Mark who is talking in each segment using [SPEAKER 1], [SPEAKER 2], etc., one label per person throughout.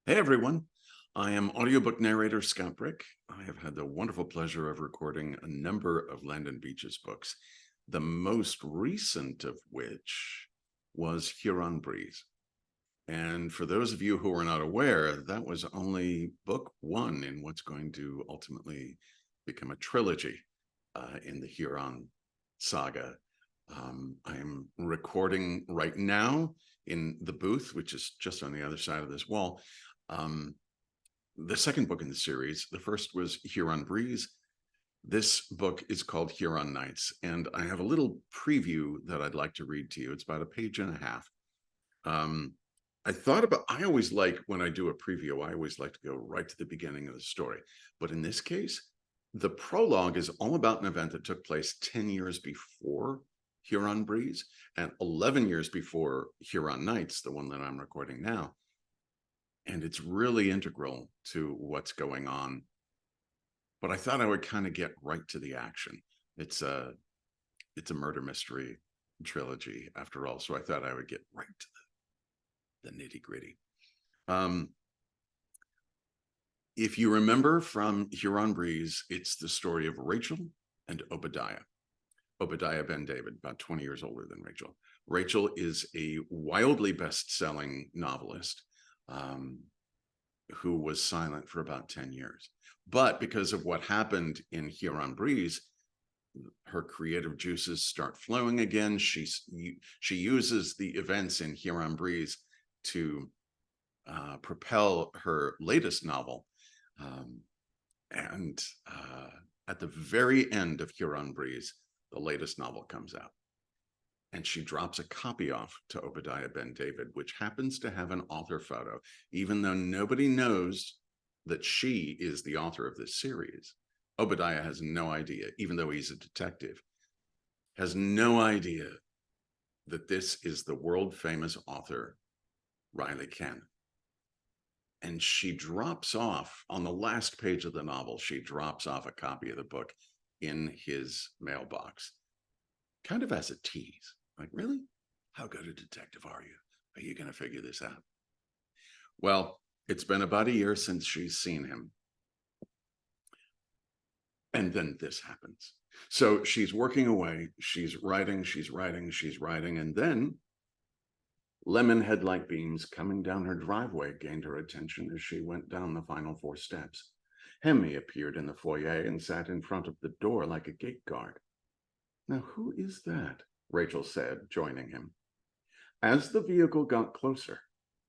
[SPEAKER 1] Hey everyone, I am audiobook narrator Scott Brick. I have had the wonderful pleasure of recording a number of Landon Beach's books, the most recent of which was Huron Breeze. And for those of you who are not aware, that was only book one in what's going to ultimately become a trilogy in the Huron saga. I am recording right now in the booth, which is just on the other side of this wall. The second book in the series. The first was Huron Breeze. This book is called Huron Nights, and I have a little preview that I'd like to read to you. It's about a page and a half. I always like, when I do a preview, I always like to go right to the beginning of the story. But in this case, the prologue is all about an event that took place 10 years before Huron Breeze and 11 years before Huron Nights, the one that I'm recording now. And it's really integral to what's going on. But I thought I would kind of get right to the action. It's a murder mystery trilogy after all, so I thought I would get right to the nitty-gritty. If you remember from Huron Breeze, it's the story of Rachel and Obadiah. Obadiah Ben David, about 20 years older than Rachel. Rachel is a wildly best-selling novelist who was silent for about 10 years. But because of what happened in Huron Breeze, her creative juices start flowing again. She uses the events in Huron Breeze to propel her latest novel. At the very end of Huron Breeze, the latest novel comes out. And she drops a copy off to Obadiah Ben David, which happens to have an author photo, even though nobody knows that she is the author of this series. Obadiah has no idea, even though he's a detective, has no idea that this is the world-famous author, Riley Ken. And she drops off, on the last page of the novel, she drops off a copy of the book in his mailbox, kind of as a tease. Like, really? How good a detective are you? Are you going to figure this out? Well, it's been about a year since she's seen him. And then this happens. So she's working away. She's writing, and then lemon headlight beams coming down her driveway gained her attention as she went down the final 4 steps. Hemi appeared in the foyer and sat in front of the door like a gate guard. Now, who is that? Rachel said, joining him. As the vehicle got closer,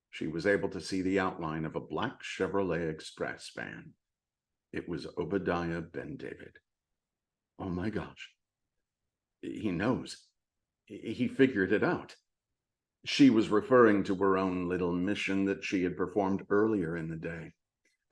[SPEAKER 1] she was able to see the outline of a black Chevrolet Express van. It was Obadiah Ben David. Oh my gosh. He knows. He figured it out. She was referring to her own little mission that she had performed earlier in the day.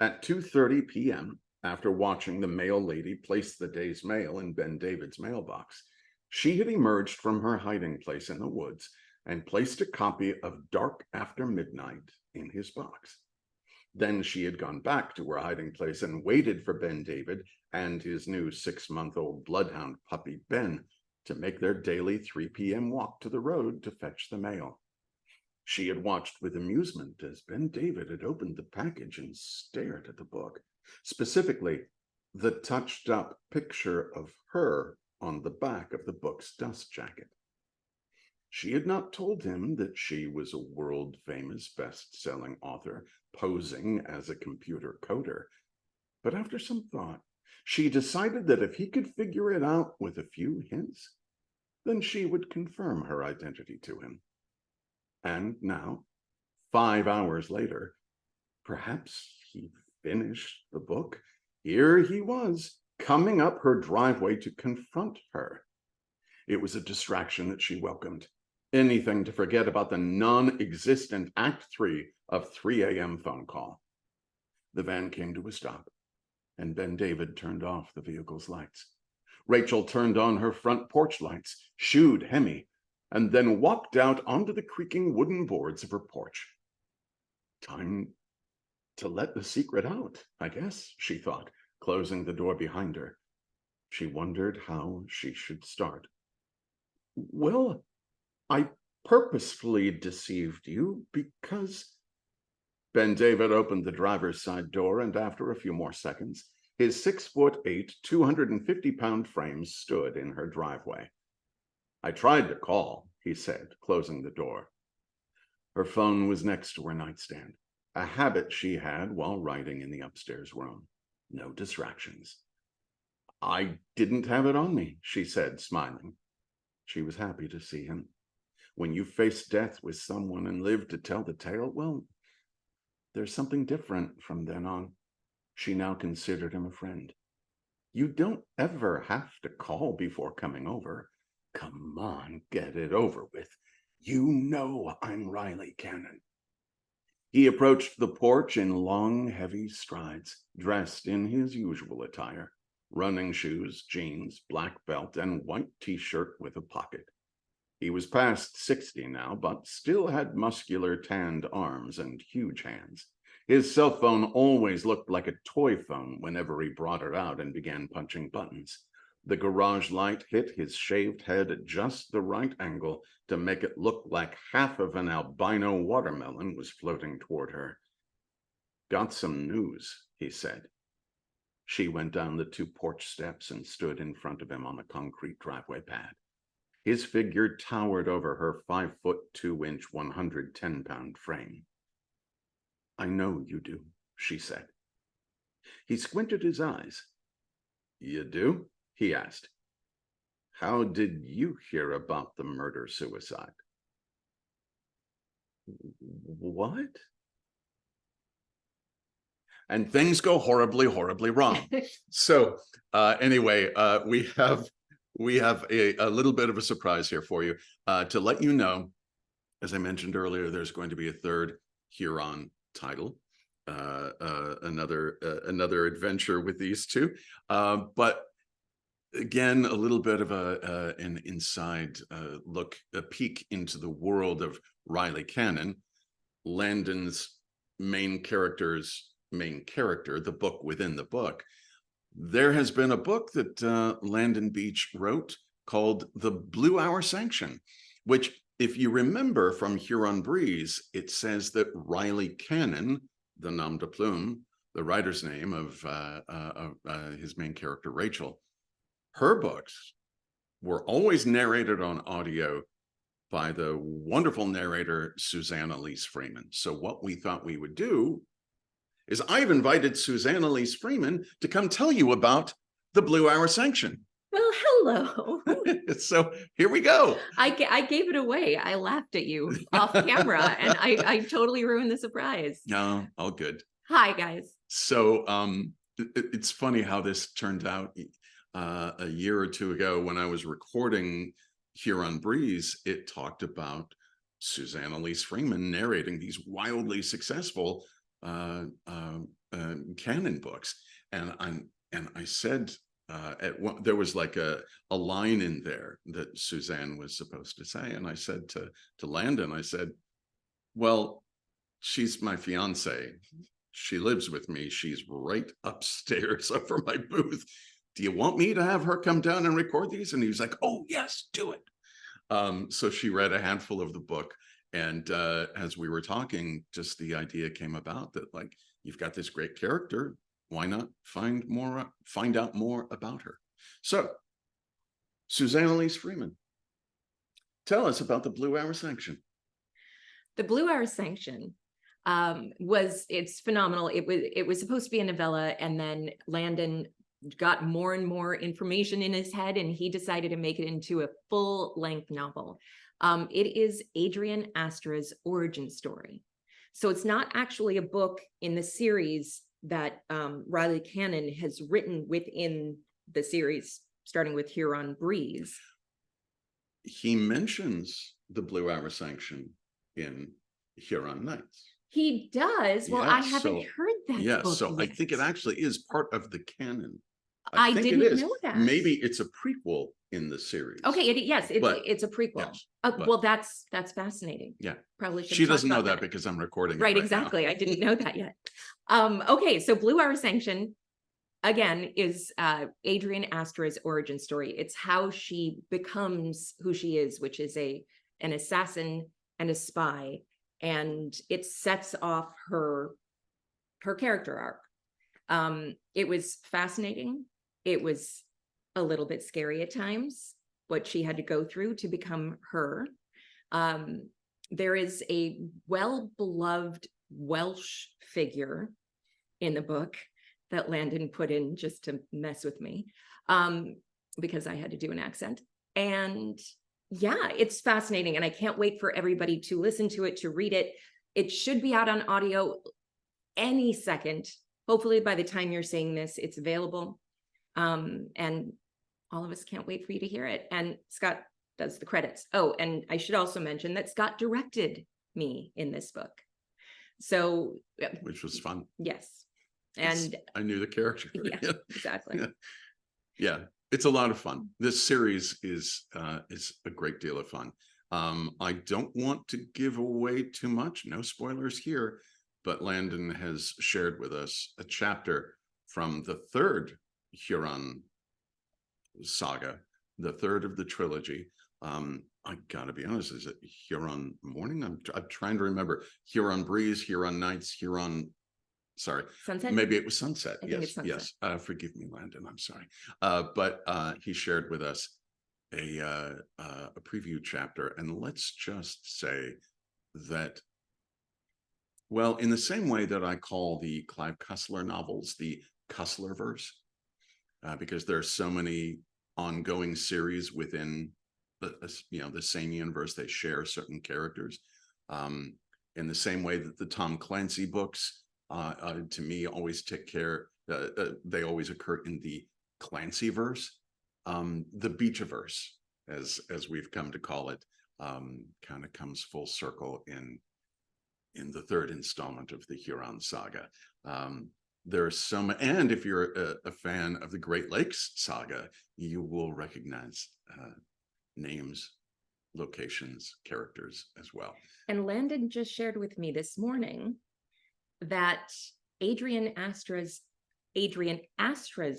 [SPEAKER 1] At 2:30 p.m., after watching the mail lady place the day's mail in Ben David's mailbox, she had emerged from her hiding place in the woods and placed a copy of Dark After Midnight in his box. Then she had gone back to her hiding place and waited for Ben David and his new 6-month-old bloodhound puppy, Ben, to make their daily 3 p.m. walk to the road to fetch the mail. She had watched with amusement as Ben David had opened the package and stared at the book, specifically the touched-up picture of her on the back of the book's dust jacket. She had not told him that she was a world-famous best-selling author posing as a computer coder, but after some thought, she decided that if he could figure it out with a few hints, then she would confirm her identity to him. And now, 5 hours later, perhaps he finished the book. Here he was, coming up her driveway to confront her. It was a distraction that she welcomed. Anything to forget about the non-existent Act 3 of 3 a.m. phone call. The van came to a stop, and Ben David turned off the vehicle's lights. Rachel turned on her front porch lights, shooed Hemi, and then walked out onto the creaking wooden boards of her porch. Time to let the secret out, I guess, she thought, closing the door behind her. She wondered how she should start. Well, I purposefully deceived you because Ben David opened the driver's side door, and after a few more seconds, his 6'8", 250-pound frame stood in her driveway. I tried to call, he said, closing the door. Her phone was next to her nightstand, a habit she had while writing in the upstairs room. No distractions. I didn't have it on me, she said, smiling. She was happy to see him. When you face death with someone and live to tell the tale, well, there's something different from then on. She now considered him a friend. You don't ever have to call before coming over. Come on, get it over with. You know I'm Riley Cannon. He approached the porch in long, heavy strides, dressed in his usual attire, running shoes, jeans, black belt, and white t-shirt with a pocket. He was past 60 now, but still had muscular tanned arms and huge hands. His cell phone always looked like a toy phone whenever he brought it out and began punching buttons. The garage light hit his shaved head at just the right angle to make it look like half of an albino watermelon was floating toward her. Got some news, he said. She went down the 2 porch steps and stood in front of him on the concrete driveway pad. His figure towered over her 5'2", 110-pound frame. I know you do, she said. He squinted his eyes. You do? He asked. How did you hear about the murder-suicide? What? And things go horribly, horribly wrong. So anyway, we have a little bit of a surprise here for you. To let you know, as I mentioned earlier, there's going to be a 3rd Huron title, another adventure with these 2. But again, a little bit of an inside look, a peek into the world of Riley Cannon, Landon's main character, the book within the book. There has been a book that Landon Beach wrote called The Blue Hour Sanction, which, if you remember from Huron Breeze, it says that Riley Cannon, the nom de plume, the writer's name of his main character, Rachel, her books were always narrated on audio by the wonderful narrator, Suzanne Elise Freeman. So what we thought we would do is I've invited Suzanne Elise Freeman to come tell you about the Blue Hour Sanction.
[SPEAKER 2] Well, hello.
[SPEAKER 1] So here we go.
[SPEAKER 2] I gave it away. I laughed at you off camera and I totally ruined the surprise.
[SPEAKER 1] No, all good.
[SPEAKER 2] Hi, guys.
[SPEAKER 1] So it's funny how this turned out. A year or 2 ago when I was recording Huron Breeze, it talked about Suzanne Elise Freeman narrating these wildly successful canon books. And I said, there was like a line in there that Suzanne was supposed to say. And I said to Landon, I said, well, she's my fiance. She lives with me. She's right upstairs over my booth. Do you want me to have her come down and record these? And he was like, oh, yes, do it. So she read a handful of the book. And as we were talking, just the idea came about that, like, you've got this great character. Why not find out more about her? So, Suzanne Elise Freeman, tell us about the Blue Hour Sanction.
[SPEAKER 2] The Blue Hour Sanction it's phenomenal. It was supposed to be a novella, and then Landon got more and more information in his head, and he decided to make it into a full-length novel. It is Adrian Astra's origin story. So it's not actually a book in the series that Riley Cannon has written within the series, starting with Huron Breeze.
[SPEAKER 1] He mentions the Blue Hour Sanction in Huron Nights.
[SPEAKER 2] He does? Well, I haven't heard that
[SPEAKER 1] book so yet. I think it actually is part of the canon. I didn't know that. Maybe it's a prequel in the series.
[SPEAKER 2] Okay, it's a prequel. Yes, well, that's fascinating.
[SPEAKER 1] Yeah,
[SPEAKER 2] probably should.
[SPEAKER 1] She doesn't know that because I'm recording.
[SPEAKER 2] Right, exactly. I didn't know that yet. Okay, so Blue Hour Sanction, again, is Adrian Astra's origin story. It's how she becomes who she is, which is an assassin and a spy. and it sets off her character arc. It was fascinating. It was a little bit scary at times, what she had to go through to become her. There is a well-beloved Welsh figure in the book that Landon put in just to mess with me, because I had to do an accent. And yeah, it's fascinating. And I can't wait for everybody to listen to it, to read it. It should be out on audio any second. Hopefully by the time you're seeing this, it's available. And all of us can't wait for you to hear it. And Scott does the credits. Oh, and I should also mention that Scott directed me in this book. So,
[SPEAKER 1] which was fun.
[SPEAKER 2] Yes. And
[SPEAKER 1] I knew the character.
[SPEAKER 2] Yeah, exactly.
[SPEAKER 1] Yeah, it's a lot of fun. This series is a great deal of fun. I don't want to give away too much, no spoilers here, but Landon has shared with us a chapter from the third Huron saga, the third of the trilogy. I gotta be honest, is it Huron Morning? I'm trying to remember. Huron Breeze, Huron Nights, Huron, sorry,
[SPEAKER 2] Sunset?
[SPEAKER 1] Maybe it was Sunset.
[SPEAKER 2] I think it's Sunset.
[SPEAKER 1] Yes. Forgive me, Landon, I'm sorry. But he shared with us a preview chapter, and let's just say that, well, in the same way that I call the Clive Cussler novels the Cusslerverse, because there are so many ongoing series within the same universe. They share certain characters, in the same way that the Tom Clancy books, to me, always take care. They always occur in the Clancyverse, the Beachiverse, as we've come to call it, kind of comes full circle in the third installment of the Huron saga. There's some, and if you're a fan of the Great Lakes saga, you will recognize names, locations, characters as well.
[SPEAKER 2] And Landon just shared with me this morning that Adrian Astra's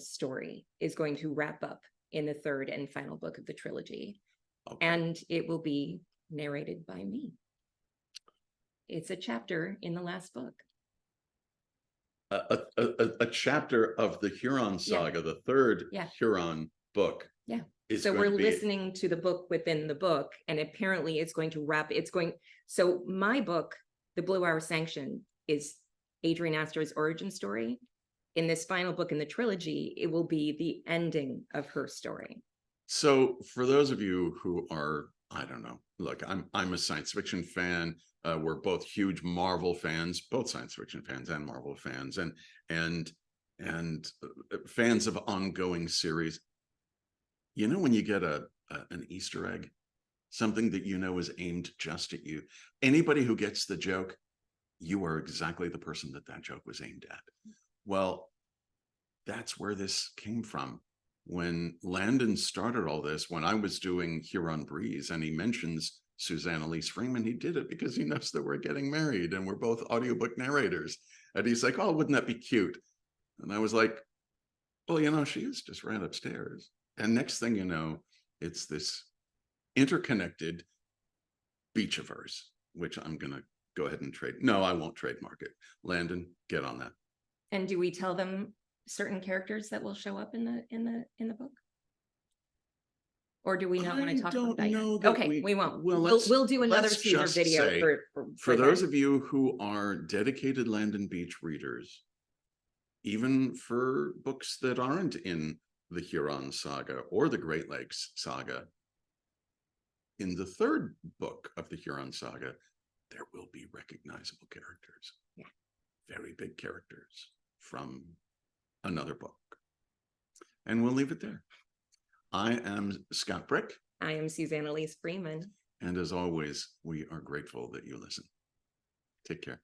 [SPEAKER 2] story is going to wrap up in the third and final book of the trilogy. Okay. And it will be narrated by me. It's a chapter in the last book.
[SPEAKER 1] A chapter of the Huron saga, the third Huron book.
[SPEAKER 2] Yeah. So we're listening to the book within the book, and apparently it's going to wrap. So my book, The Blue Hour Sanction, is Adrian Astra's origin story. In this final book in the trilogy, it will be the ending of her story.
[SPEAKER 1] So for those of you who are, I don't know, look, I'm a science fiction fan. We're both huge Marvel fans, both science fiction fans and Marvel fans, and fans of ongoing series. You know, when you get an Easter egg, something that you know is aimed just at you, anybody who gets the joke, you are exactly the person that joke was aimed at. Well, that's where this came from. When Landon started all this, when I was doing Huron Breeze, and he mentions Suzanne, Elise, Freeman, he did it because he knows that we're getting married and we're both audiobook narrators. And he's like, oh, wouldn't that be cute? And I was like, well, you know, she is just right upstairs. And next thing you know, it's this interconnected Beachiverse, which I'm going to go ahead and trade. No, I won't trademark it. Landon, get on that.
[SPEAKER 2] And do we tell them certain characters that will show up in the book? Or do we not want to talk about that yet? Okay, we won't. Well, we'll do another teaser video
[SPEAKER 1] for those of you who are dedicated Landon Beach readers, even for books that aren't in the Huron saga or the Great Lakes saga, in the third book of the Huron saga, there will be recognizable characters.
[SPEAKER 2] Yeah.
[SPEAKER 1] Very big characters from another book. And we'll leave it there. I am Scott Brick.
[SPEAKER 2] I am Suzanne Elise Freeman.
[SPEAKER 1] And as always, we are grateful that you listen. Take care.